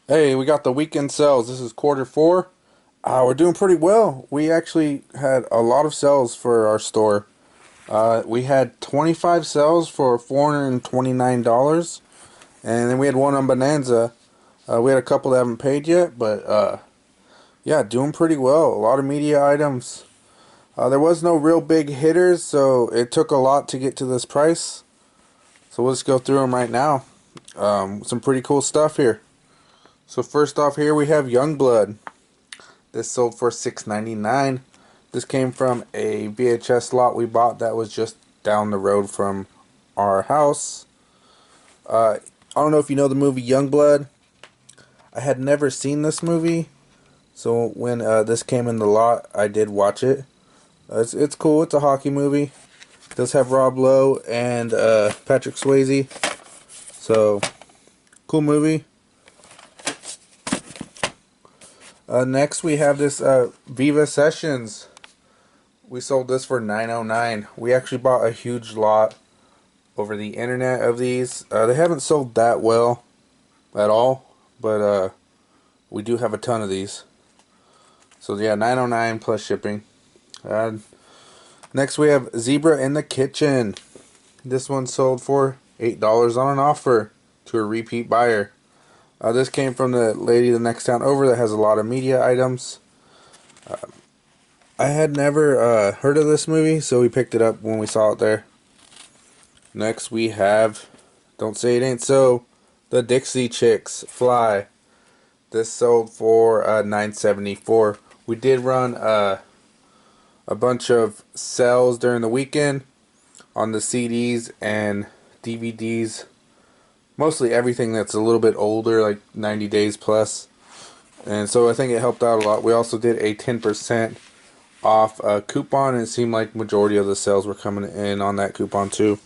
Hey, we got the weekend sales. This is quarter four. We're doing pretty well. We actually had a lot of sales for our store. We had 25 sales for $429, and then we had one on Bonanza. We had a couple that haven't paid yet, but yeah, doing pretty well. A lot of media items. There was no real big hitters, so it took a lot to get to this price. So we'll just go through them right now. Some pretty cool stuff here. So first off here we have Youngblood. This sold for $6.99. This came from a VHS lot we bought that was just down the road from our house. I don't know if you know the movie Youngblood. I had never seen this movie, so when this came in the lot, I did watch it. It's cool. It's a hockey movie. It does have Rob Lowe and Patrick Swayze. So cool movie. Next we have this Viva Sessions. We sold this for $9.09. We actually bought a huge lot over the internet of these. They haven't sold that well at all, but we do have a ton of these. So yeah, $9.09 plus shipping. Next we have Zebra in the Kitchen. This one sold for $8 on an offer to a repeat buyer. This came from the lady the next town over that has a lot of media items. I had never heard of this movie, so we picked it up when we saw it there. Next we have, don't say it ain't so, the Dixie Chicks Fly. This sold for $9.74. We did run a bunch of sales during the weekend on the CDs and DVDs. Mostly everything that's a little bit older, like 90 days plus. And so I think it helped out a lot. We also did a 10% off coupon, and it seemed like majority of the sales were coming in on that coupon too.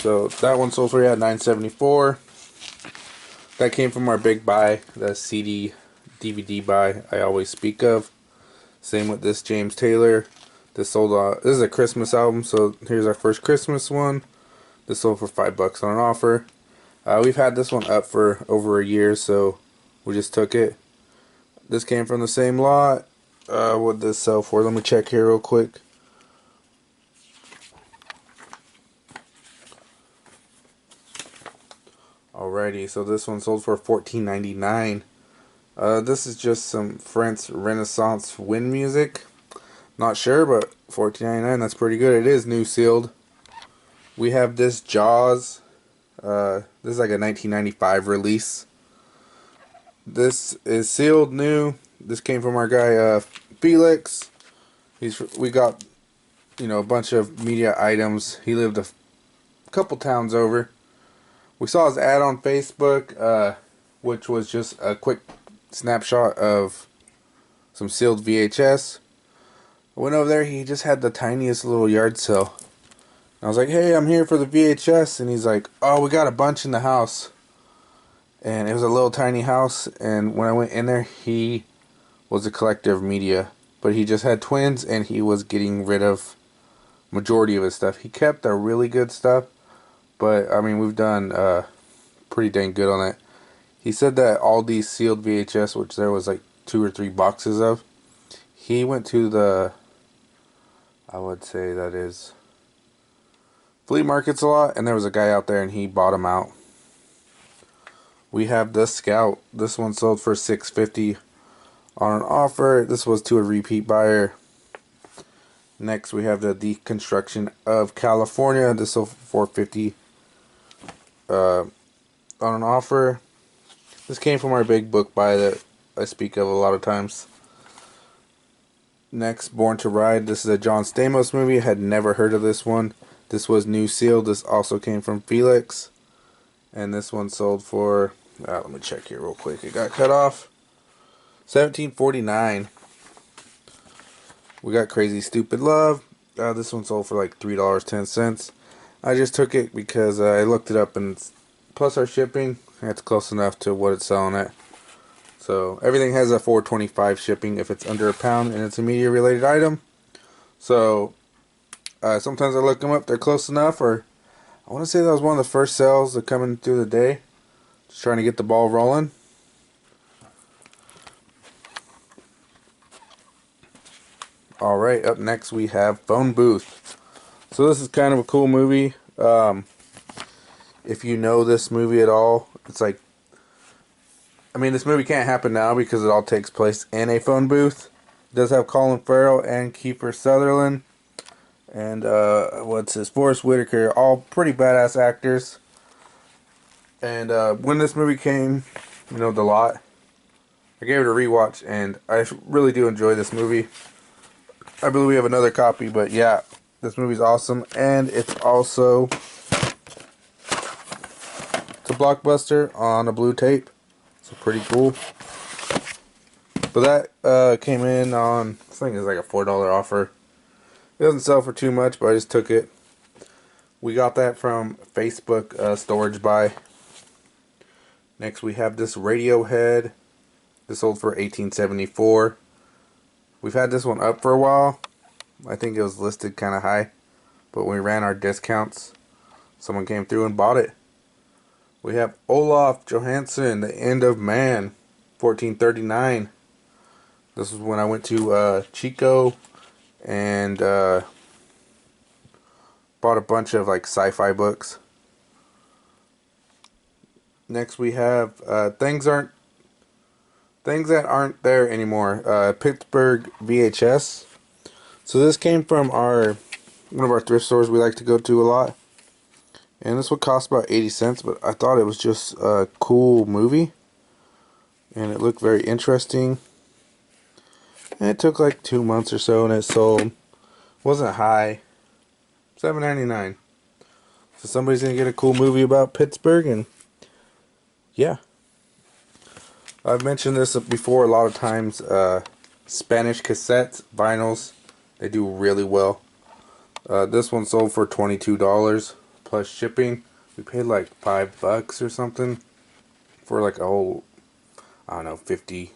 So that one sold for $9.74. That came from our big buy, the CD DVD buy I always speak of. Same with this James Taylor. This sold. This is a Christmas album, so here's our first Christmas one. This sold for $5 on an offer. We've had this one up for over a year, so we just took it. This came from the same lot. What did this sell for? Let me check here real quick. Alrighty, so this one sold for $14.99. This is just some French Renaissance wind music. Not sure, but $14.99, that's pretty good. It is new sealed. We have this Jaws. This is like a 1995 release. This is sealed new. This came from our guy Felix. We got a bunch of media items. He lived a couple towns over. We saw his ad on Facebook, which was just a quick snapshot of some sealed VHS. I went over there. He just had the tiniest little yard sale. I was like, "Hey, I'm here for the VHS," and he's like, "Oh, we got a bunch in the house." And it was a little tiny house, and when I went in there, he was a collector of media, but he just had twins, and he was getting rid of majority of his stuff. He kept the really good stuff, but I mean, we've done pretty dang good on it. He said that all these sealed VHS, which there was like 2 or 3 boxes of, he went to the, I would say that is flea markets a lot, and there was a guy out there, and he bought them out. We have the Scout. This one sold for $6.50 on an offer. This was to a repeat buyer. Next, we have the Deconstruction of California. This sold for $4.50 on an offer. This came from our big book buy that I speak of a lot of times. Next, Born to Ride. This is a John Stamos movie. I had never heard of this one. This was new sealed. This also came from Felix. And this one sold for, let me check here real quick. It got cut off. $17.49. We got Crazy Stupid Love. This one sold for like $3.10. I just took it because I looked it up, and plus our shipping, it's close enough to what it's selling at. So everything has a $4.25 shipping if it's under a pound and it's a media related item. So sometimes I look them up, they're close enough, or I want to say that was one of the first sales that coming through the day. Just trying to get the ball rolling. Alright, up next we have Phone Booth. So this is kind of a cool movie. If you know this movie at all, it's like, I mean, this movie can't happen now because it all takes place in a phone booth. It does have Colin Farrell and Kiefer Sutherland. And, Forrest Whitaker, all pretty badass actors. And, when this movie came, The Lot, I gave it a rewatch, and I really do enjoy this movie. I believe we have another copy, but yeah, this movie's awesome, and it's also, it's a blockbuster on a blue tape, so pretty cool. But that came in on, I think it's like a $4 offer. It doesn't sell for too much, but I just took it. We got that from Facebook storage buy. Next we have this Radiohead. This sold for $18.74. We've had this one up for a while. I think it was listed kind of high, but when we ran our discounts, someone came through and bought it. We have Olaf Johansson, The End of Man, $14.39. This was when I went to Chico and bought a bunch of like sci-fi books. Next we have Things That Aren't There Anymore, Pittsburgh VHS. So this came from one of our thrift stores we like to go to a lot. And this would cost about 80 cents, but I thought it was just a cool movie. And it looked very interesting. And it took like 2 months or so and it sold. Wasn't high. $7.99. So somebody's going to get a cool movie about Pittsburgh, and yeah. I've mentioned this before a lot of times. Spanish cassettes, vinyls, they do really well. This one sold for $22 plus shipping. We paid like $5 or something for like a whole, I don't know, 50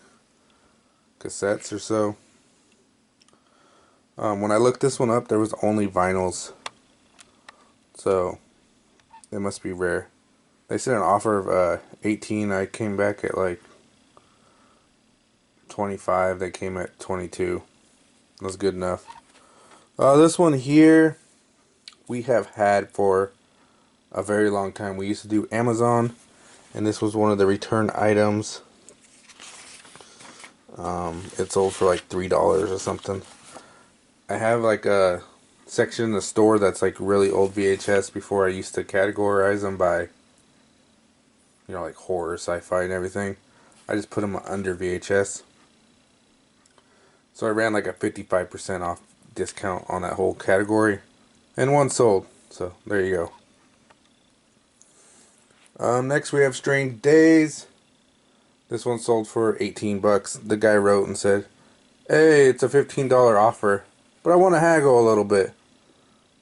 cassettes or so. When I looked this one up, there was only vinyls, so it must be rare. They said an offer of 18. I came back at like 25. They came at 22. That's good enough. This one here we have had for a very long time. We used to do Amazon, and this was one of the return items. It sold for like $3 or something. I have like a section in the store that's like really old VHS. Before I used to categorize them by, like horror, sci-fi, and everything. I just put them under VHS. So I ran like a 55% off discount on that whole category. And one sold. So there you go. Next we have Strange Days. This one sold for 18 bucks. The guy wrote and said, "Hey, it's a $15 offer, but I want to haggle a little bit."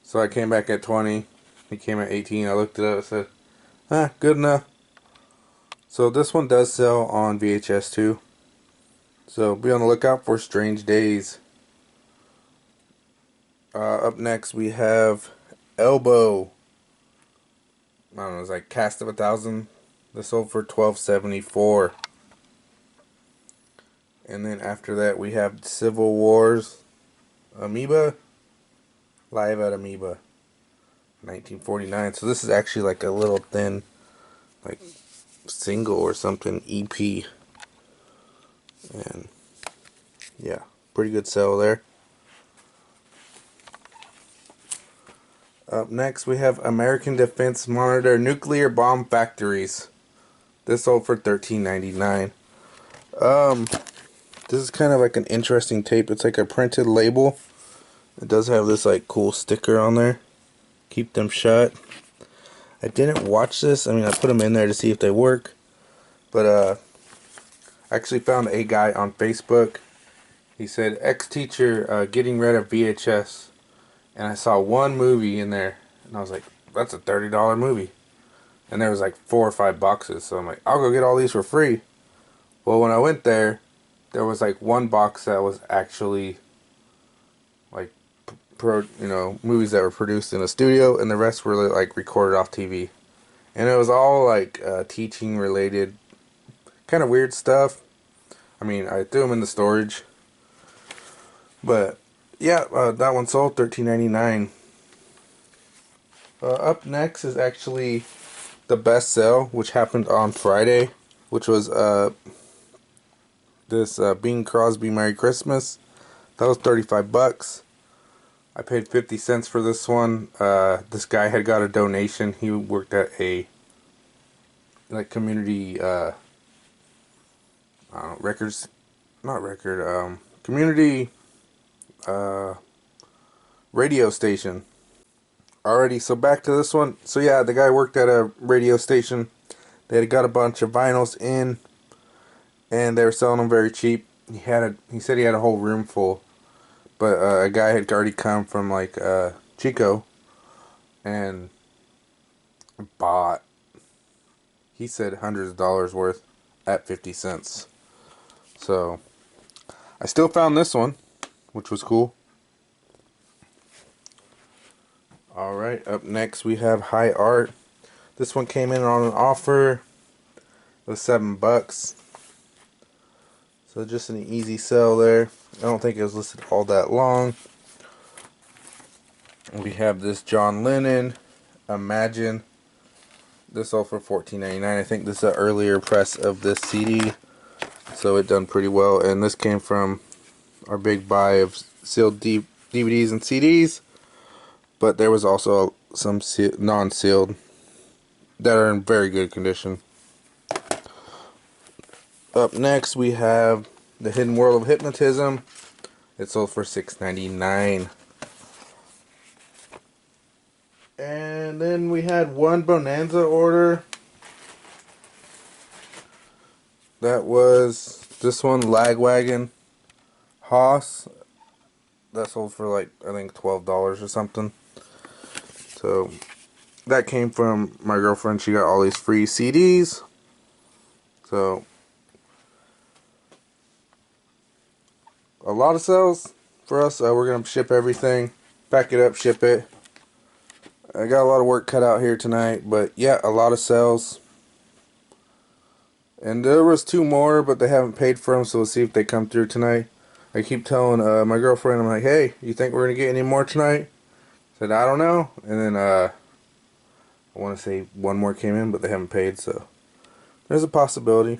So I came back at 20. He came at 18. I looked it up and said, good enough. So this one does sell on VHS too. So be on the lookout for Strange Days. Up next we have Elbow. I don't know, it's like Cast of 1,000. This sold for $12.74. And then after that we have Civil Wars Amoeba. Live at Amoeba. 1949. So this is actually like a little thin, like, single or something, EP. And yeah, pretty good sale there. Up next we have American Defense Monitor Nuclear Bomb Factories. This sold for $13.99. This is kind of like an interesting tape. It's like a printed label. It does have this like cool sticker on there. Keep them shut. I didn't watch this. I mean, I put them in there to see if they work. But I actually found a guy on Facebook. He said, ex-teacher getting rid of VHS. And I saw one movie in there. And I was like, that's a $30 movie. And there was like 4 or 5 boxes. So I'm like, I'll go get all these for free. Well, when I went there, there was like one box that was actually like movies that were produced in a studio, and the rest were like recorded off TV. And it was all like teaching related, kind of weird stuff. I mean, I threw them in the storage, but yeah, that one sold $13.99. Up next is actually the best sale, which happened on Friday, which was this Bing Crosby Merry Christmas. That was 35 bucks. I paid 50 cents for this one. This guy had got a donation. He worked at a community records, not record, community uh, radio station. Alrighty, so back to this one. So yeah, the guy worked at a radio station. They had got a bunch of vinyls in, and they were selling them very cheap. He said he had a whole room full, but a guy had already come from Chico and bought. He said hundreds of dollars worth at 50 cents. So I still found this one, which was cool. Alright, up next we have High Art. This one came in on an offer. It was $7. So just an easy sell there. I don't think it was listed all that long. We have this John Lennon, Imagine. This sold for $14.99. I think this is an earlier press of this CD. So it done pretty well. And this came from our big buy of sealed DVDs and CDs. But there was also some non-sealed that are in very good condition. Up next we have The Hidden World of Hypnotism. It sold for $6.99. And then we had one Bonanza order. That was this one, Lagwagon Haas. That sold for I think $12 or something. So that came from my girlfriend. She got all these free CDs. So a lot of sales for us. We're going to ship everything. Pack it up, ship it. I got a lot of work cut out here tonight. But yeah, a lot of sales. And there was two more, but they haven't paid for them. So we'll see if they come through tonight. I keep telling my girlfriend, I'm like, hey, you think we're going to get any more tonight? I said, I don't know. And then I want to say one more came in, but they haven't paid. So there's a possibility.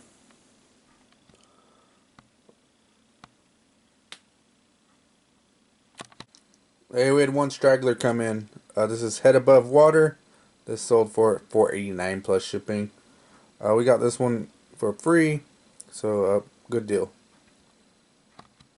Hey, we had one straggler come in. This is Head Above Water. This sold for $4.89 plus shipping. We got this one for free, so good deal.